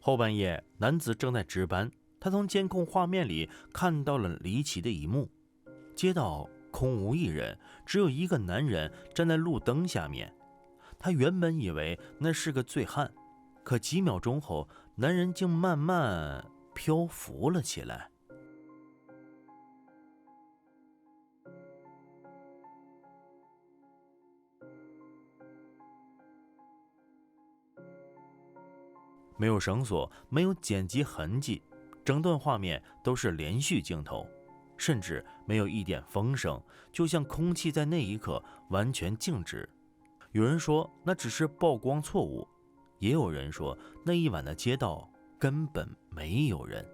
后半夜，男子正在值班，他从监控画面里看到了离奇的一幕：街道空无一人，只有一个男人站在路灯下面。他原本以为那是个醉汉，可几秒钟后，男人竟慢慢漂浮了起来。没有绳索，没有剪辑痕迹，整段画面都是连续镜头，甚至没有一点风声，就像空气在那一刻完全静止。有人说那只是曝光错误，也有人说那一晚的街道根本没有人。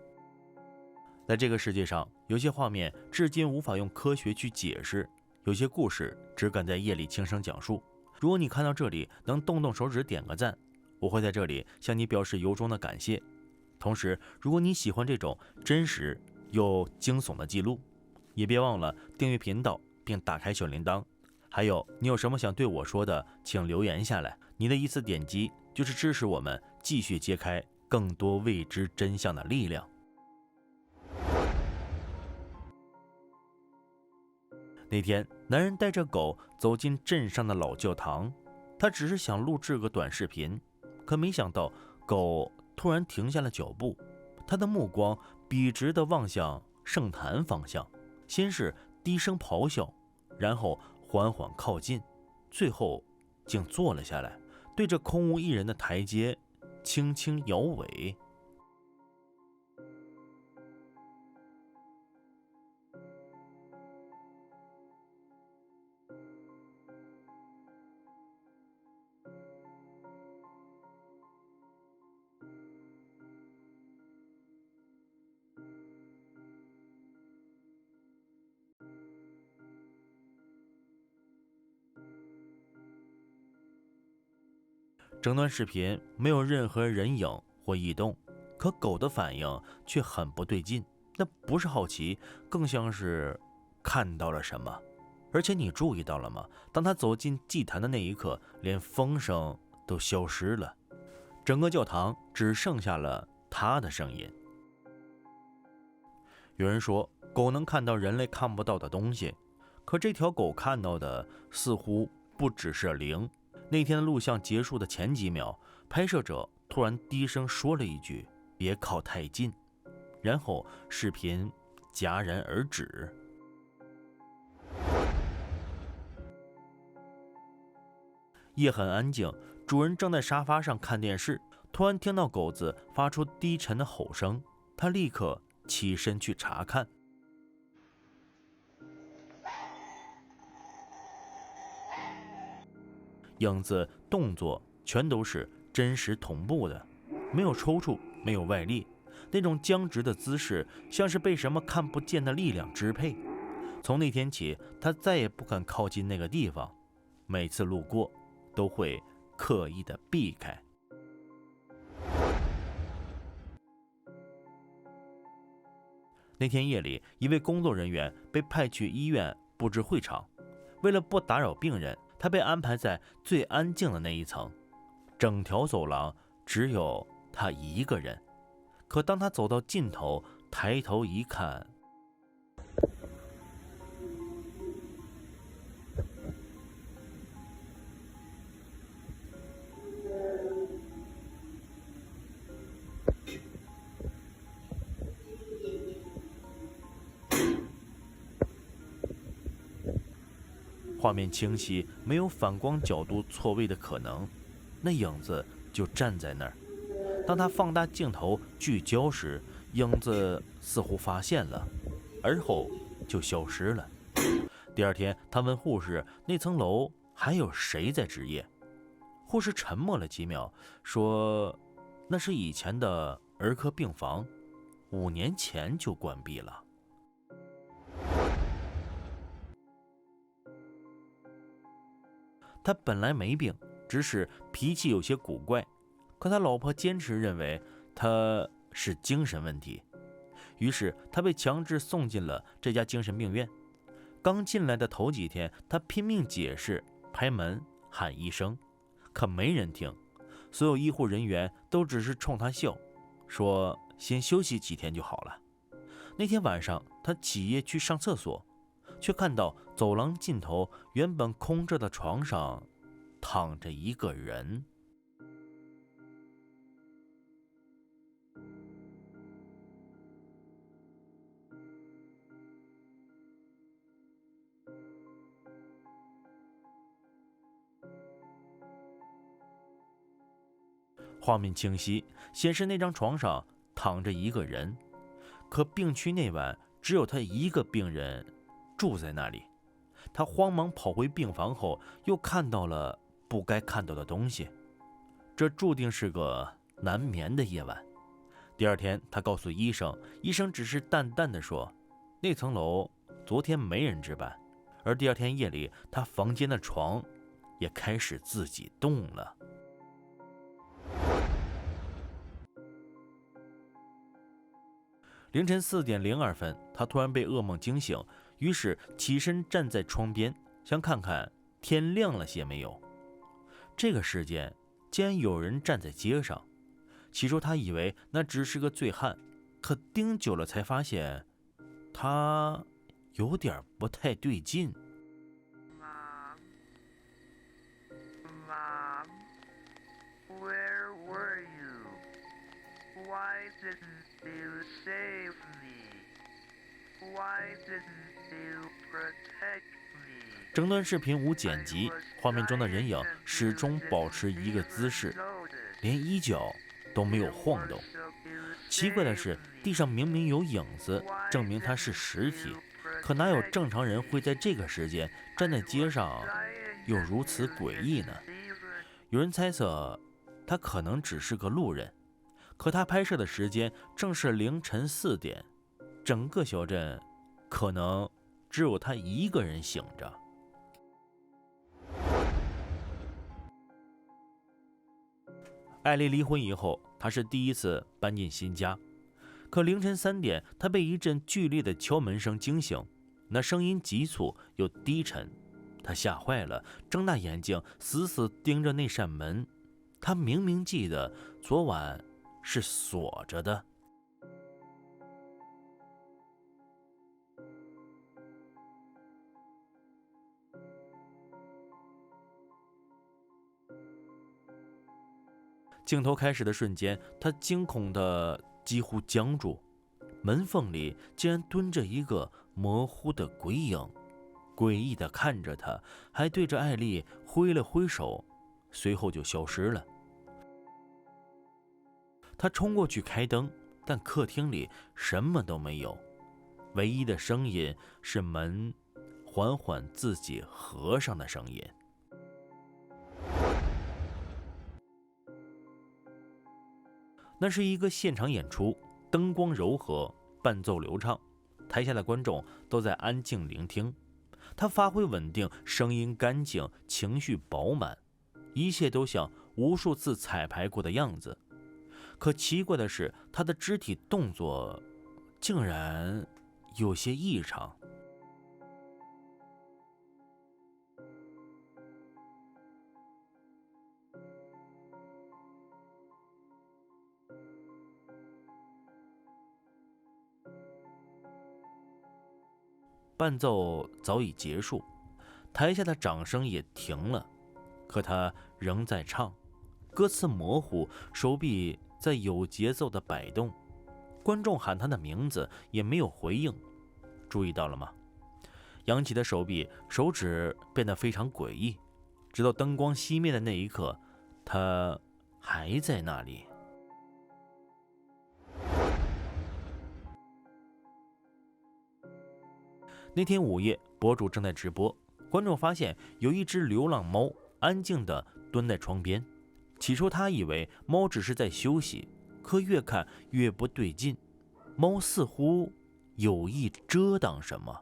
在这个世界上，有些画面至今无法用科学去解释，有些故事只敢在夜里轻声讲述。如果你看到这里能动动手指点个赞，我会在这里向你表示由衷的感谢。同时，如果你喜欢这种真实又惊悚的记录，也别忘了订阅频道并打开小铃铛。还有，你有什么想对我说的，请留言下来。你的一次点击就是支持我们继续揭开更多未知真相的力量。那天，男人带着狗走进镇上的老教堂，他只是想录制个短视频，可没想到狗突然停下了脚步，他的目光笔直地望向圣坛方向，先是低声咆哮，然后缓缓靠近，最后竟坐了下来，对着空无一人的台阶轻轻摇尾。整段视频没有任何人影或异动，可狗的反应却很不对劲，那不是好奇，更像是看到了什么。而且你注意到了吗？当他走进祭坛的那一刻，连风声都消失了，整个教堂只剩下了他的声音。有人说狗能看到人类看不到的东西，可这条狗看到的似乎不只是灵。那天的录像结束的前几秒，拍摄者突然低声说了一句别靠太近，然后视频戛然而止。夜很安静，主人正在沙发上看电视，突然听到狗子发出低沉的吼声，他立刻起身去查看。影子动作全都是真实同步的，没有抽搐，没有外力，那种僵直的姿势像是被什么看不见的力量支配。从那天起，他再也不敢靠近那个地方，每次路过都会刻意的避开。那天夜里，一位工作人员被派去医院布置会场，为了不打扰病人，他被安排在最安静的那一层，整条走廊只有他一个人。可当他走到尽头，抬头一看，画面清晰，没有反光角度错位的可能，那影子就站在那儿。当他放大镜头聚焦时，影子似乎发现了，而后就消失了。第二天，他问护士那层楼还有谁在值夜，护士沉默了几秒，说那是以前的儿科病房，5年前就关闭了。他本来没病，只是脾气有些古怪，可他老婆坚持认为他是精神问题，于是他被强制送进了这家精神病院。刚进来的头几天，他拼命解释，拍门喊医生，可没人听，所有医护人员都只是冲他笑，说先休息几天就好了。那天晚上，他起夜去上厕所，却看到走廊尽头原本空着的床上躺着一个人。画面清晰，显示那张床上躺着一个人，可病区那晚只有他一个病人住在那里。他慌忙跑回病房后，又看到了不该看到的东西，这注定是个难眠的夜晚。第二天，他告诉医生，医生只是淡淡的说，那层楼昨天没人值班。而第二天夜里，他房间的床也开始自己动了。凌晨4点02分，他突然被噩梦惊醒，于是起身站在窗边，想看看天亮了些没有。这个时间竟然有人站在街上。起初他以为那只是个醉汉，可盯久了才发现他有点不太对劲。Mom, where were you? Why didn't you save me? Why didn't you protect me? 整段视频无剪辑，画面中的人影始终保持一个姿势，连衣角都没有晃动。奇怪的是，地上明明有影子，证明它是实体，可哪有正常人会在这个时间站在街上，又如此诡异呢？有人猜测他可能只是个路人，可他拍摄的时间正是凌晨4点，整个小镇可能只有他一个人醒着。艾丽离婚以后，她是第一次搬进新家，可凌晨3点，她被一阵剧烈的敲门声惊醒，那声音急促又低沉。她吓坏了，睁大眼睛死死盯着那扇门。她明明记得昨晚是锁着的。镜头开始的瞬间，她惊恐的几乎僵住，门缝里竟然蹲着一个模糊的鬼影，诡异地看着她，还对着艾丽挥了挥手，随后就消失了。她冲过去开灯，但客厅里什么都没有，唯一的声音是门缓缓自己合上的声音。那是一个现场演出，灯光柔和，伴奏流畅，台下的观众都在安静聆听。他发挥稳定，声音干净，情绪饱满，一切都像无数次彩排过的样子。可奇怪的是，他的肢体动作竟然有些异常。伴奏早已结束，台下的掌声也停了，可他仍在唱，歌词模糊，手臂在有节奏的摆动。观众喊他的名字也没有回应，注意到了吗？扬起的手臂，手指变得非常诡异，直到灯光熄灭的那一刻，他还在那里。那天午夜，博主正在直播，观众发现有一只流浪猫安静地蹲在窗边。起初他以为猫只是在休息，可越看越不对劲，猫似乎有意遮挡什么。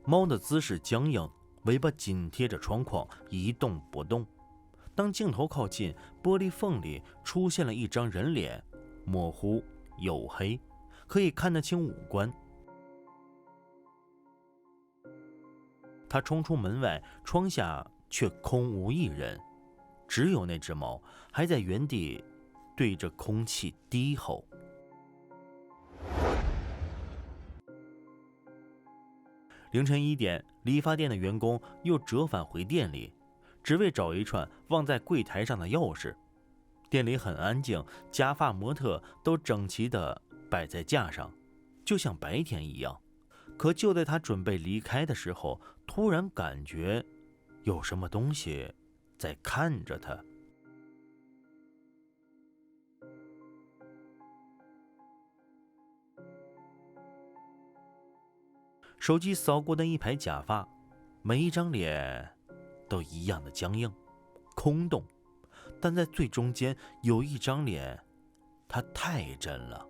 猫的姿势僵硬，尾巴紧贴着窗框，一动不动。当镜头靠近，玻璃缝里出现了一张人脸，模糊黝黑，可以看得清五官。他冲出门外，窗下却空无一人，只有那只猫还在原地对着空气低吼。凌晨1点，理发店的员工又折返回店里，只为找一串忘在柜台上的钥匙。店里很安静，假发模特都整齐地摆在架上，就像白天一样。可就在他准备离开的时候，突然感觉有什么东西在看着他。手机扫过的一排假发，每一张脸都一样的僵硬、空洞，但在最中间有一张脸，它太真了。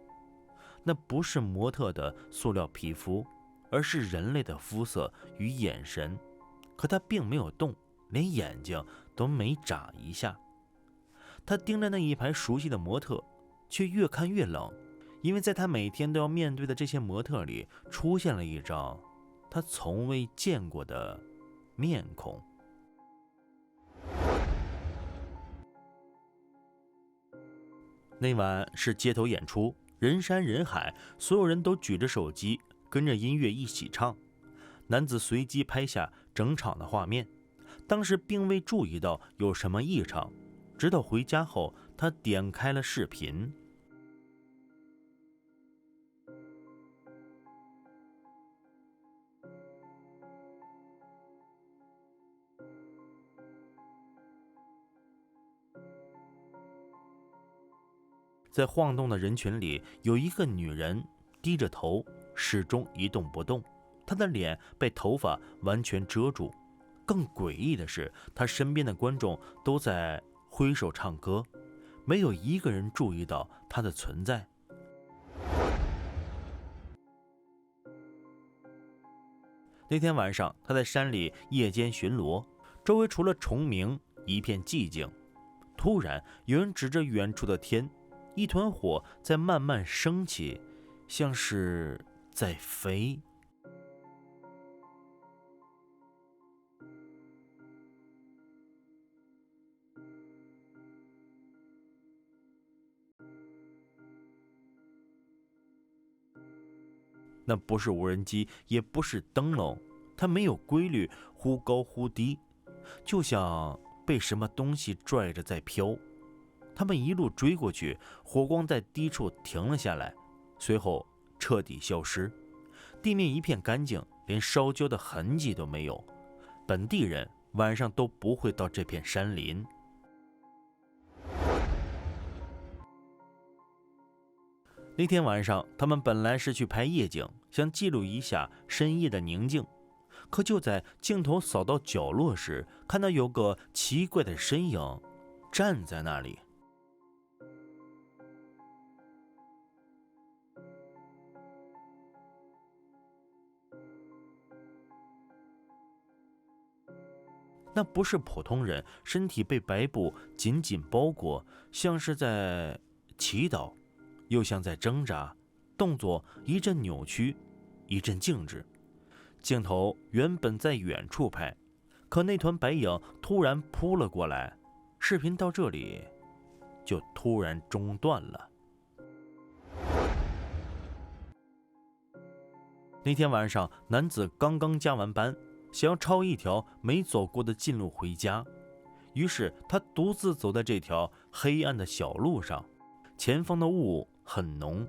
那不是模特的塑料皮肤，而是人类的肤色与眼神。可他并没有动，连眼睛都没眨一下。他盯着那一排熟悉的模特，却越看越冷，因为在他每天都要面对的这些模特里，出现了一张他从未见过的面孔。那晚是街头演出，人山人海，所有人都举着手机，跟着音乐一起唱。男子随机拍下整场的画面，当时并未注意到有什么异常，直到回家后，他点开了视频。在晃动的人群里，有一个女人低着头，始终一动不动，她的脸被头发完全遮住。更诡异的是，她身边的观众都在挥手唱歌，没有一个人注意到她的存在。那天晚上，他在山里夜间巡逻，周围除了虫鸣，一片寂静。突然，有人指着远处的天，一团火在慢慢升起，像是在飞。那不是无人机，也不是灯笼，它没有规律，忽高忽低，就像被什么东西拽着在飘。他们一路追过去，火光在低处停了下来，随后彻底消失。地面一片干净，连烧焦的痕迹都没有。本地人晚上都不会到这片山林。那天晚上，他们本来是去拍夜景，想记录一下深夜的宁静。可就在镜头扫到角落时，看到有个奇怪的身影站在那里。那不是普通人，身体被白布紧紧包裹，像是在祈祷，又像在挣扎，动作一阵扭曲，一阵静止。镜头原本在远处拍，可那团白影突然扑了过来，视频到这里就突然中断了。那天晚上，男子刚刚加完班，想要抄一条没走过的近路回家，于是他独自走在这条黑暗的小路上，前方的雾很浓，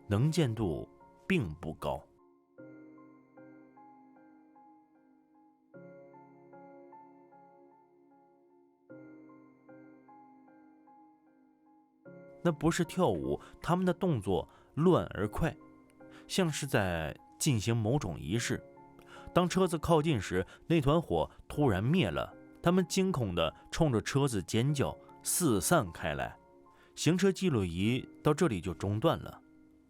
能见度并不高。那不是跳舞，他们的动作乱而快，像是在进行某种仪式。当车子靠近时，那团火突然灭了，他们惊恐地冲着车子尖叫，四散开来。行车记录仪到这里就中断了。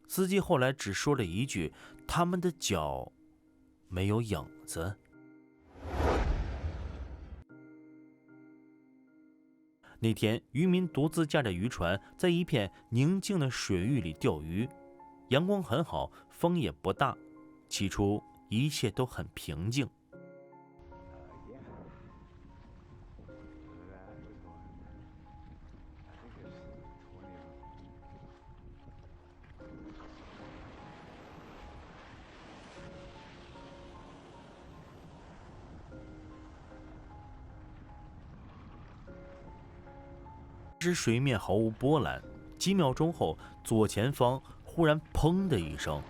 司机后来只说了一句：“他们的脚没有影子。”那天，渔民独自驾着渔船，在一片宁静的水域里钓鱼。阳光很好，风也不大。起初，一切都很平静。使水面毫无波澜。几秒钟后，左前方忽然砰的一声，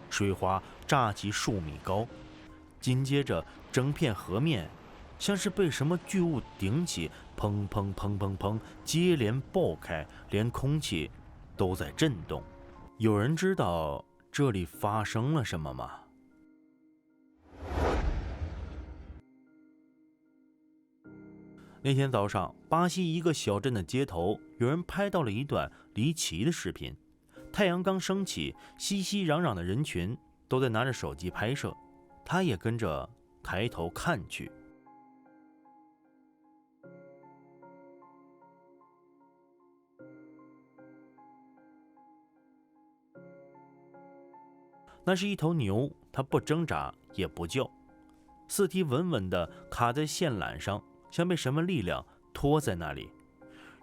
水花炸起数米高，紧接着整片河面像是被什么巨物顶起，砰砰砰砰砰，接连爆开，连空气都在震动。有人知道这里发生了什么吗？那天早上，巴西一个小镇的街头，有人拍到了一段离奇的视频。太阳刚升起，熙熙攘攘的人群都在拿着手机拍摄，他也跟着抬头看去。那是一头牛，它不挣扎也不叫，四蹄稳稳地卡在线缆上，像被什么力量拖在那里。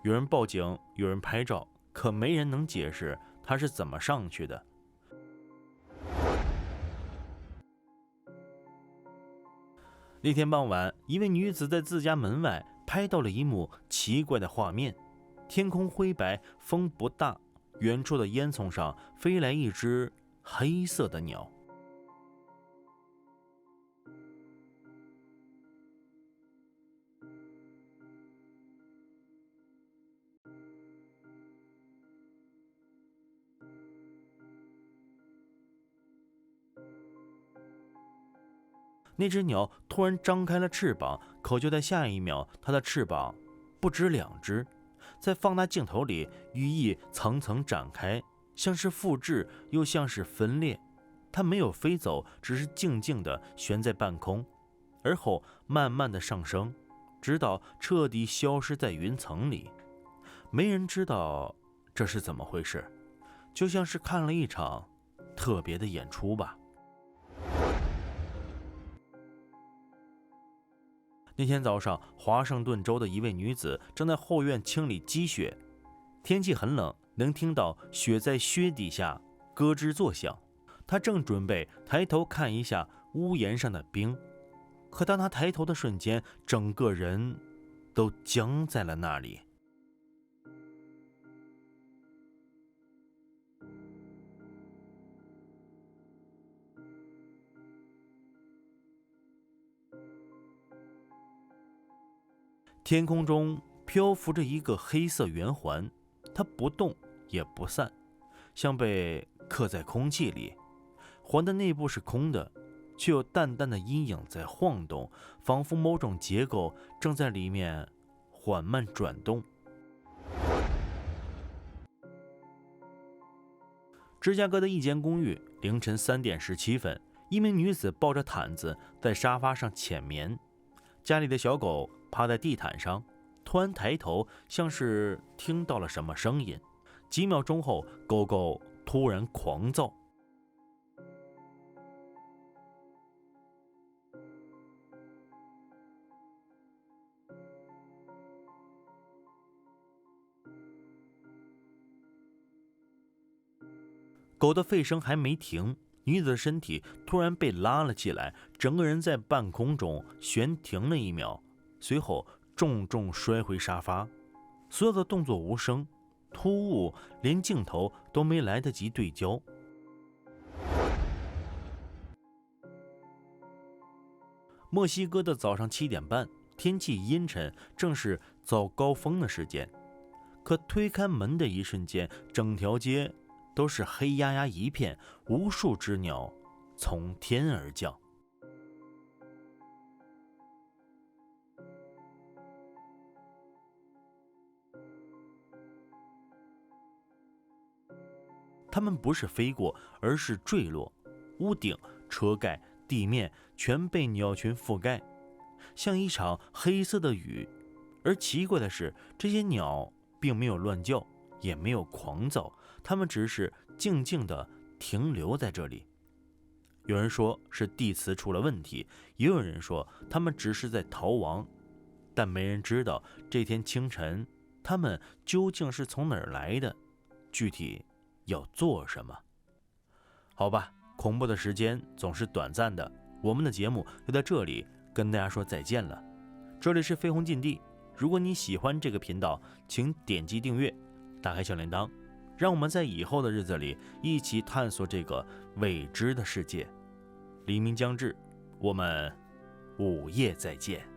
有人报警，有人拍照，可没人能解释它是怎么上去的。那天傍晚，一位女子在自家门外拍到了一幕奇怪的画面：天空灰白，风不大，远处的烟囱上飞来一只黑色的鸟。那只鸟突然张开了翅膀，可就在下一秒，它的翅膀不止2只，在放大镜头里，羽翼层层展开，像是复制，又像是分裂。它没有飞走，只是静静地悬在半空，而后慢慢地上升，直到彻底消失在云层里。没人知道这是怎么回事，就像是看了一场特别的演出吧。那天早上，华盛顿州的一位女子正在后院清理积雪。天气很冷，能听到雪在靴底下咯吱作响。她正准备抬头看一下屋檐上的冰，可当她抬头的瞬间，整个人都僵在了那里。天空中漂浮着一个黑色圆环，它不动也不散，像被刻在空气里。环的内部是空的，却有淡淡的阴影在晃动，仿佛某种结构正在里面缓慢转动。芝加哥的一间公寓，凌晨3点17分，一名女子抱着毯子在沙发上浅眠，家里的小狗趴在地毯上，突然抬头，像是听到了什么声音。几秒钟后，狗狗突然狂躁。狗的吠声还没停，女子的身体突然被拉了起来，整个人在半空中悬停了1秒，随后重重摔回沙发。所有的动作无声，突兀，连镜头都没来得及对焦。墨西哥的早上7点半，天气阴沉，正是早高峰的时间。可推开门的一瞬间，整条街都是黑压压一片，无数只鸟从天而降。它们不是飞过，而是坠落。屋顶、车盖、地面全被鸟群覆盖，像一场黑色的雨。而奇怪的是，这些鸟并没有乱叫，也没有狂躁，它们只是静静地停留在这里。有人说是地磁出了问题，也有人说它们只是在逃亡，但没人知道这天清晨它们究竟是从哪儿来的，具体要做什么。好吧，恐怖的时间总是短暂的，我们的节目就在这里跟大家说再见了。这里是飞鸿禁地，如果你喜欢这个频道，请点击订阅，打开小铃铛，让我们在以后的日子里一起探索这个未知的世界。黎明将至，我们午夜再见。